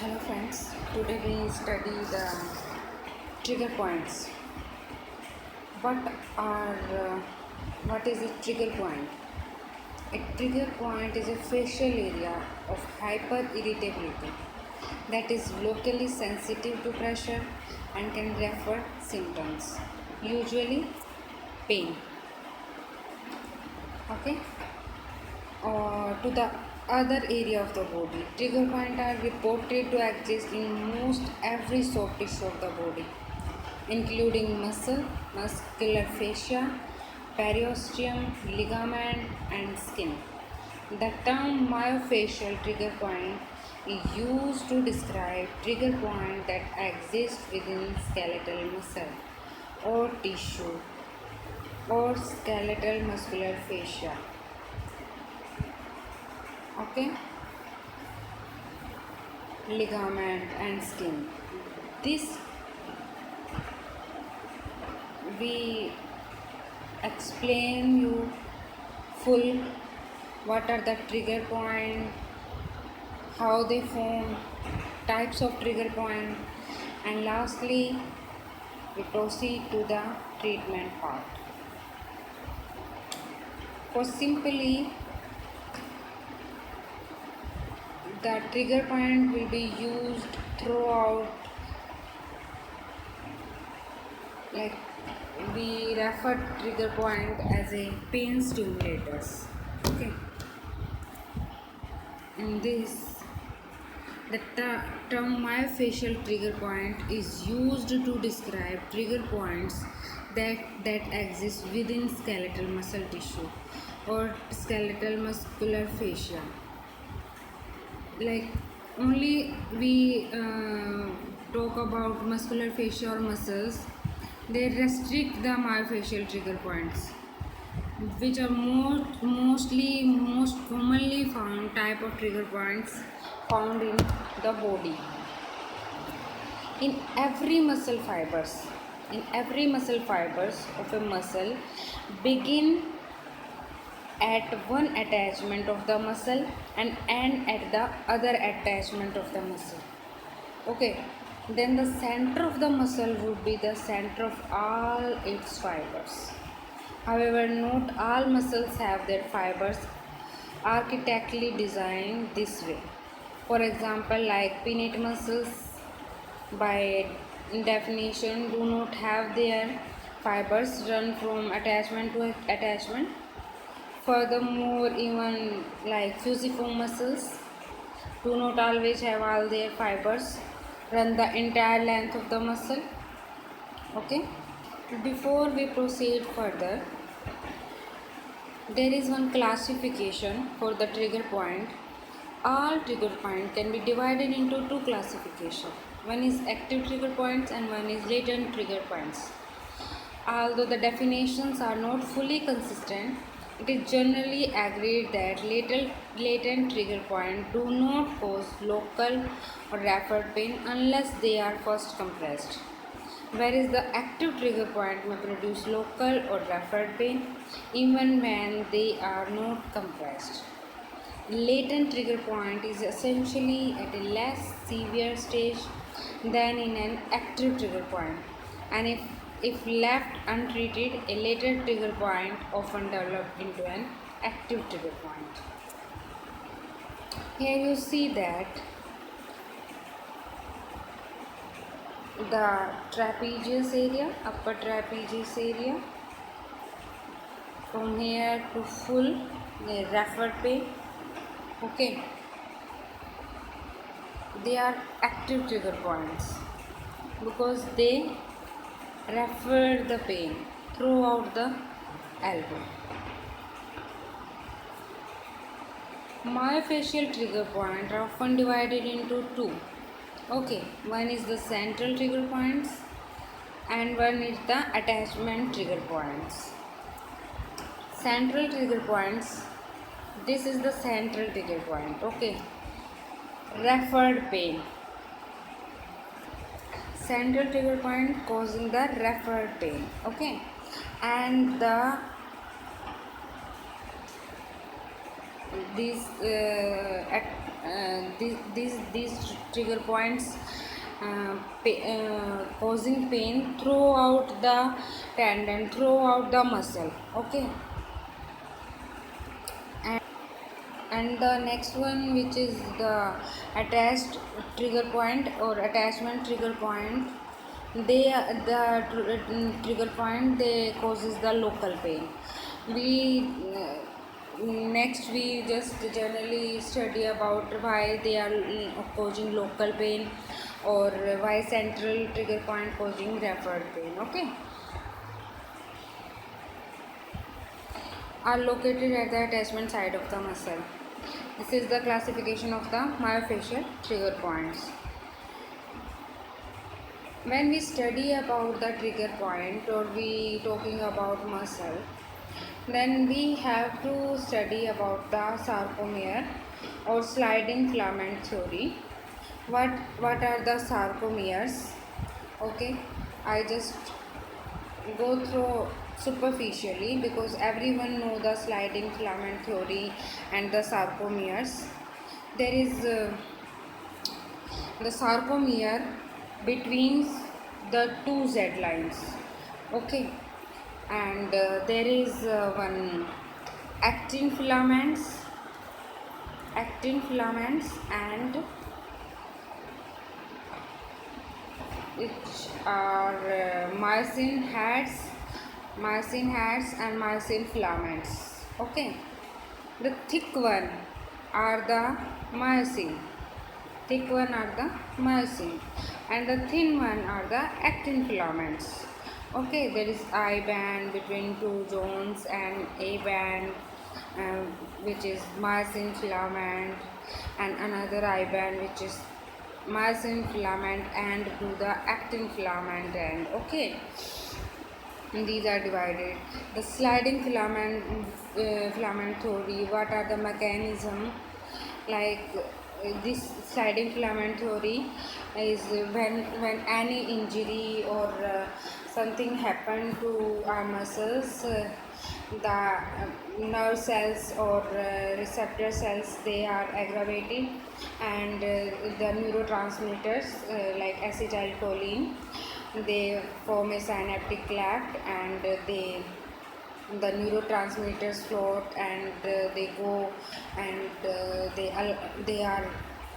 Hello friends, today we study the trigger points. What are what is a trigger point? A trigger point is a facial area of hyper irritability that is locally sensitive to pressure and can refer symptoms, usually pain. Okay, or to the other area of the body. Trigger points are reported to exist in most every soft tissue of the body, including muscle, muscular fascia, periosteum, ligament, and skin. The term myofascial trigger point is used to describe trigger points that exist within skeletal muscle or tissue or skeletal muscular fascia. Okay, ligament and skin. This we explain you full what are the trigger point, how they form, types of trigger point, and lastly we proceed to the treatment part. For simply the trigger point will be used throughout, like we refer trigger point as a pain stimulators. Okay, in this the term myofascial trigger point is used to describe trigger points that exist within skeletal muscle tissue or skeletal muscular fascia. Like only we talk about muscular fascia or muscles, they restrict the myofascial trigger points, which are most commonly found type of trigger points found in the body. In every muscle fibers, of a muscle begin at one attachment of the muscle and end at the other attachment of the muscle. Okay, then the center of the muscle would be the center of all its fibers. However, not all muscles have their fibers architecturally designed this way. For example, like pinnate muscles by definition do not have their fibers run from attachment to attachment. Furthermore, even like fusiform muscles do not always have all their fibers run the entire length of the muscle. Okay, before we proceed further, there is one classification for the trigger point. All trigger points can be divided into two classifications. One is active trigger points and one is latent trigger points. Although the definitions are not fully consistent, it is generally agreed that latent trigger points do not cause local or referred pain unless they are first compressed, whereas the active trigger point may produce local or referred pain even when they are not compressed. Latent trigger point is essentially at a less severe stage than in an active trigger point, and if left untreated, a latent trigger point often develops into an active trigger point. Here you see that the trapezius area, upper trapezius area, from here to full referred pain. Okay, they are active trigger points because they refer the pain throughout the elbow. Myofascial trigger points are often divided into two. Okay, one is the central trigger points and one is the attachment trigger points. Central trigger points, this is the central trigger point. Okay, referred pain, central trigger point causing the referred pain. Okay, and the these these trigger points causing pain throughout the tendon, throughout the muscle. Okay. And the next one, which is the attached trigger point or attachment trigger point, trigger point, they causes the local pain. We next we just generally study about why they are causing local pain, or why central trigger point causing referred pain. Okay, are located at the attachment side of the muscle. This is the classification of the myofascial trigger points. When we study about the trigger point, or we talking about muscle, then we have to study about the sarcomere or sliding filament theory. What are the sarcomeres? Okay, I just go through superficially because everyone know the sliding filament theory and the sarcomeres. There is the sarcomere between the two Z lines. Okay, and there is one actin filaments, and which are myosin heads and myosin filaments. Okay, the thick one are the myosin and the thin one are the actin filaments. Okay, there is I band between two zones and A band, which is myosin filament, and another I band which is myosin filament and to the actin filament end. Okay, and these are divided. The sliding filament theory, what are the mechanism? Like this sliding filament theory is when any injury or something happened to our muscles, the nerve cells or receptor cells, they are aggravated, and the neurotransmitters like acetylcholine, they form a synaptic cleft, and the neurotransmitters float, and they go, and they are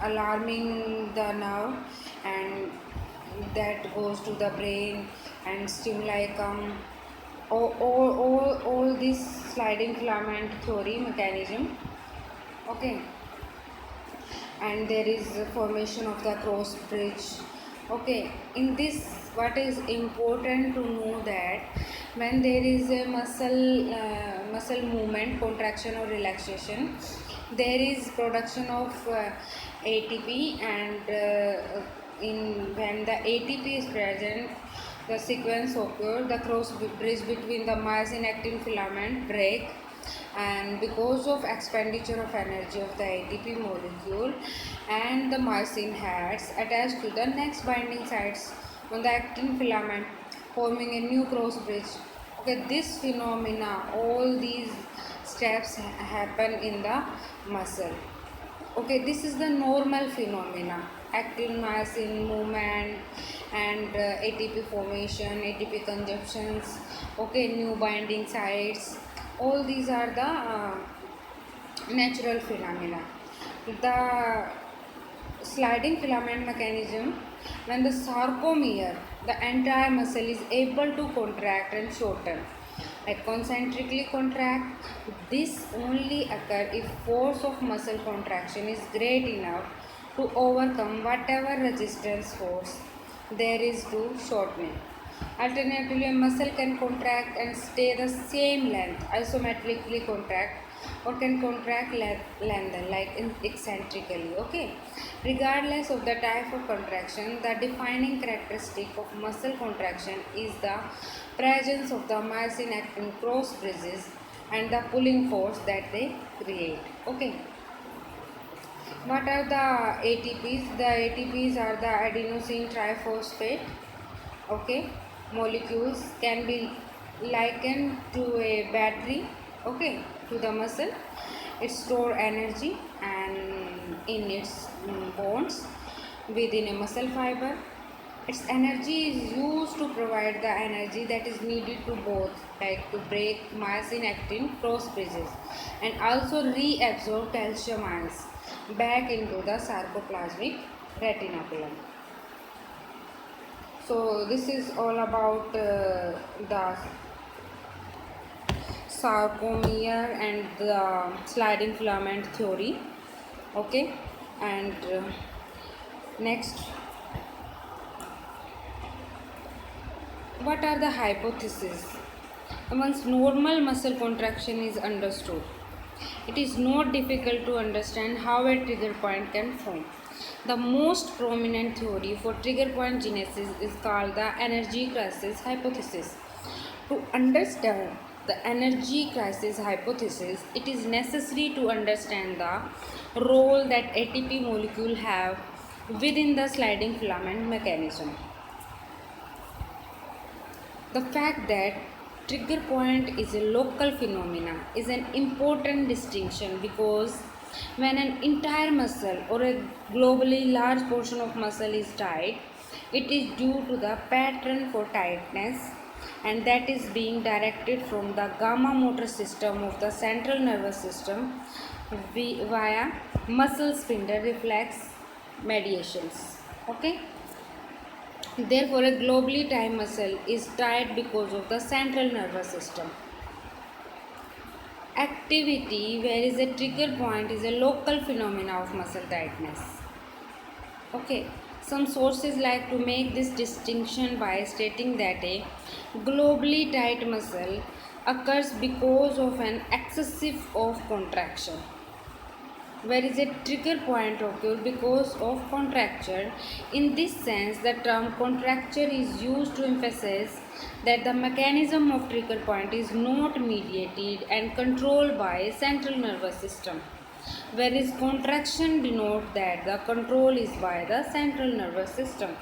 alarming the nerve, and that goes to the brain, and stimuli come. All this sliding filament theory mechanism. Okay, and there is the formation of the cross bridge. Okay, in this, what is important to know that when there is a muscle movement, contraction or relaxation, there is production of ATP, and when the ATP is present, the sequence occurs, the cross bridge between the myosin actin filament break, and because of expenditure of energy of the ATP molecule, and the myosin heads attached to the next binding sites on the actin filament, forming a new cross bridge. Okay, this phenomena, all these steps happen in the muscle. Okay, this is the normal phenomena: actin myosin movement, and ATP formation, ATP conjunctions. Okay, new binding sites, all these are the natural phenomena. The sliding filament mechanism, when the sarcomere, the entire muscle is able to contract and shorten, like concentrically contract. This only occur if force of muscle contraction is great enough to overcome whatever resistance force there is to shortening. Alternatively, a muscle can contract and stay the same length, isometrically contract, or can contract lengthen, like eccentrically. Okay, regardless of the type of contraction, the defining characteristic of muscle contraction is the presence of the myosin actin cross bridges and the pulling force that they create. Okay, what are the ATPs? The ATPs are the adenosine triphosphate. Okay, molecules can be likened to a battery. Okay, to the muscle, it store energy, and in its bonds within a muscle fiber. Its energy is used to provide the energy that is needed to both, like to break myosin actin cross bridges and also reabsorb calcium ions back into the sarcoplasmic reticulum. So this is all about the sarcomere and the sliding filament theory. Okay, and next, what are the hypotheses? Once normal muscle contraction is understood, it is not difficult to understand how a trigger point can form. The most prominent theory for trigger point genesis is called the energy crisis hypothesis. To understand the energy crisis hypothesis, it is necessary to understand the role that ATP molecule have within the sliding filament mechanism. The fact that trigger point is a local phenomena is an important distinction because when an entire muscle or a globally large portion of muscle is tight, it is due to the pattern for tightness, and that is being directed from the gamma motor system of the central nervous system via muscle spindle reflex mediations. Okay. Therefore, a globally tight muscle is tight because of the central nervous system. Activity, where is a trigger point, is a local phenomena of muscle tightness. Okay, some sources like to make this distinction by stating that a globally tight muscle occurs because of an excessive of contraction, whereas a trigger point occurs because of contracture. In this sense, the term contracture is used to emphasize that the mechanism of trigger point is not mediated and controlled by central nervous system, whereas contraction denotes that the control is by the central nervous system.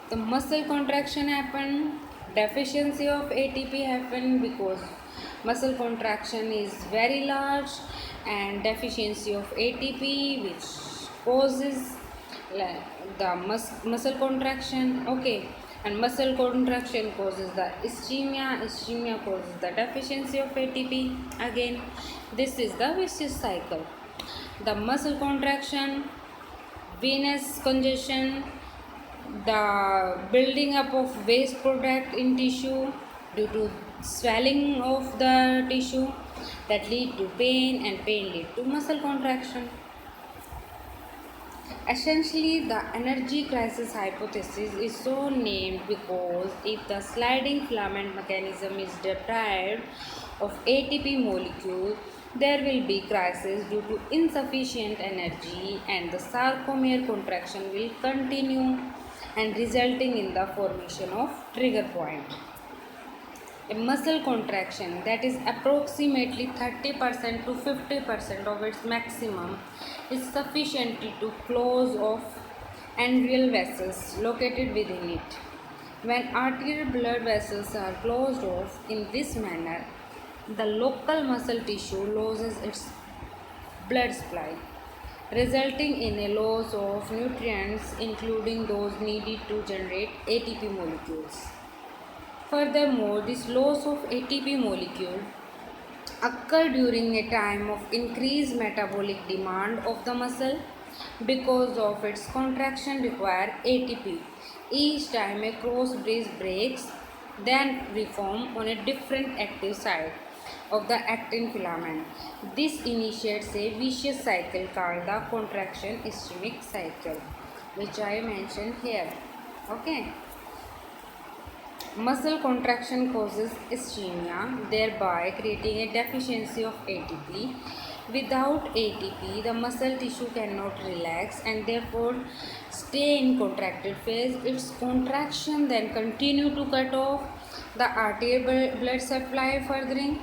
The muscle contraction happen, deficiency of ATP happen because muscle contraction is very large, and deficiency of ATP which causes the muscle contraction. Okay, and muscle contraction causes the ischemia causes the deficiency of ATP. Again, this is the vicious cycle. The muscle contraction, venous congestion, the building up of waste product in tissue due to swelling of the tissue that lead to pain, and pain lead to muscle contraction. Essentially, the energy crisis hypothesis is so named because if the sliding filament mechanism is deprived of ATP molecule, there will be crisis due to insufficient energy, and the sarcomere contraction will continue and resulting in the formation of trigger point. A muscle contraction that is approximately 30% to 50% of its maximum is sufficient to close off arterial vessels located within it. When arterial blood vessels are closed off in this manner, the local muscle tissue loses its blood supply, resulting in a loss of nutrients including those needed to generate ATP molecules. Furthermore, this loss of ATP molecule occur during a time of increased metabolic demand of the muscle because of its contraction require ATP. Each time a cross bridge breaks, then reform on a different active site of the actin filament. This initiates a vicious cycle called the contraction ischemic cycle, which I mentioned here. Okay. Muscle contraction causes ischemia, thereby creating a deficiency of ATP. Without ATP, the muscle tissue cannot relax and therefore stay in contracted phase. Its contraction then continue to cut off the arterial blood supply, furthering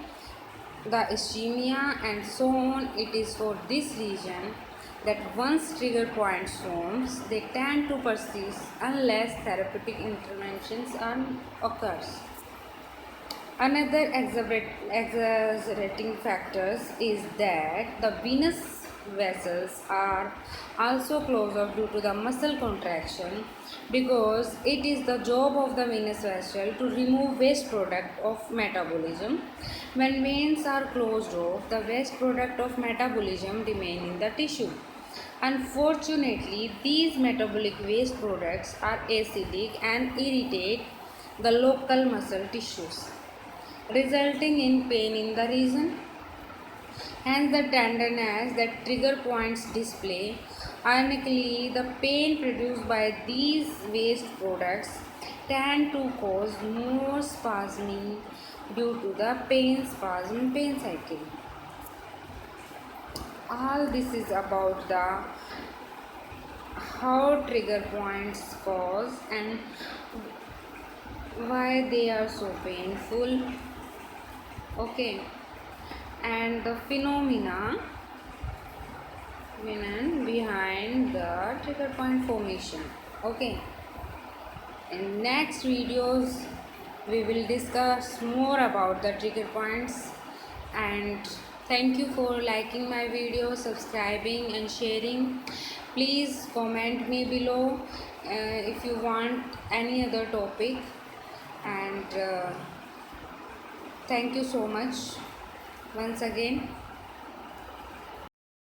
the ischemia, and so on. It is for this reason that once trigger points forms, they tend to persist unless therapeutic interventions occurs. Another exaggerating factors is that the venous vessels are also closed off due to the muscle contraction, because it is the job of the venous vessel to remove waste product of metabolism. When veins are closed off, the waste product of metabolism remain in the tissue. Unfortunately, these metabolic waste products are acidic and irritate the local muscle tissues, resulting in pain in the region. Hence, the tenderness that trigger points display. Ironically, the pain produced by these waste products tend to cause more spasming due to the pain cycle. All this is about the how trigger points cause and why they are so painful. Okay, and the phenomena behind the trigger point formation. Okay, in next videos we will discuss more about the trigger points. And thank you for liking my video, subscribing and sharing. Please comment me below if you want any other topic. And thank you so much once again.